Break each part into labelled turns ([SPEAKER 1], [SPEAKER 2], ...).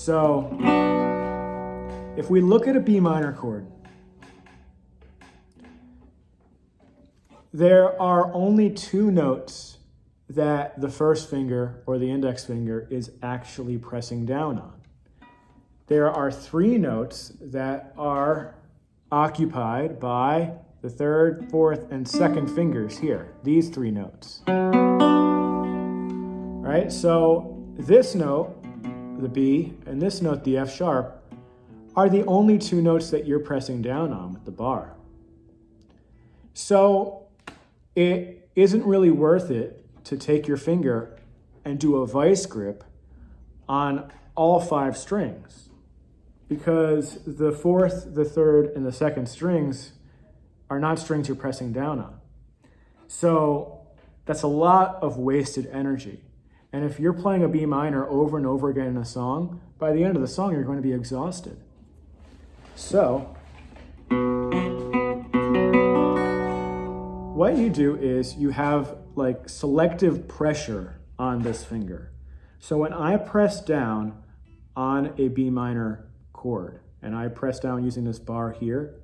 [SPEAKER 1] So if we look at a B minor chord, there are only two notes that the first finger or the index finger is actually pressing down on. There are three notes that are occupied by the third, fourth, and second fingers here, these three notes. Right? So this note, the B, and this note, the F sharp, are the only two notes that you're pressing down on with the bar. So it isn't really worth it to take your finger and do a vice grip on all five strings, because the fourth, the third, and the second strings are not strings you're pressing down on. So that's a lot of wasted energy. And if you're playing a B minor over and over again in a song, by the end of the song, you're going to be exhausted. So what you do is you have like selective pressure on this finger. So when I press down on a B minor chord, and I press down using this bar here,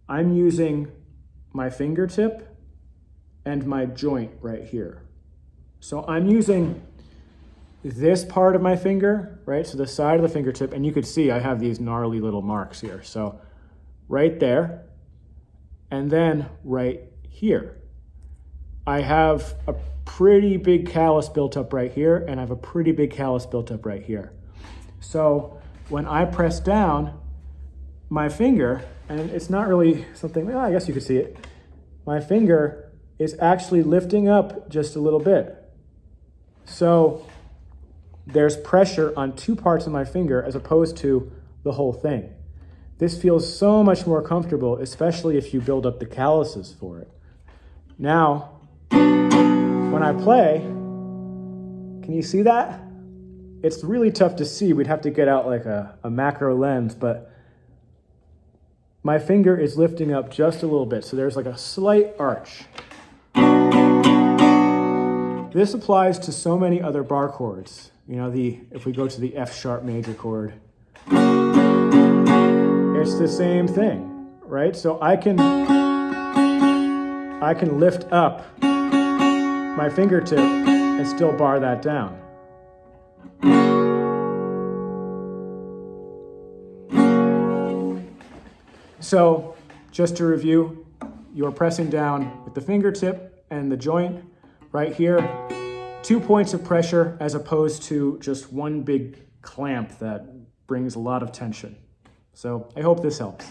[SPEAKER 1] I'm using my fingertip and my joint right here. So I'm using this part of my finger, right? So the side of the fingertip, and you could see I have these gnarly little marks here. So right there, and then right here. I have a pretty big callus built up right here, and I have a pretty big callus built up right here. So when I press down, my finger, and it's not really something, well, I guess you could see it, my finger is actually lifting up just a little bit. So there's pressure on two parts of my finger as opposed to the whole thing. This feels so much more comfortable, especially if you build up the calluses for it. Now, when I play, can you see that? It's really tough to see. We'd have to get out like a macro lens, but my finger is lifting up just a little bit. So there's like a slight arch. This applies to so many other bar chords. You know, if we go to the F sharp major chord, it's the same thing, right? So I can lift up my fingertip and still bar that down. So just to review, you're pressing down with the fingertip and the joint right here, 2 points of pressure as opposed to just one big clamp that brings a lot of tension. So I hope this helps.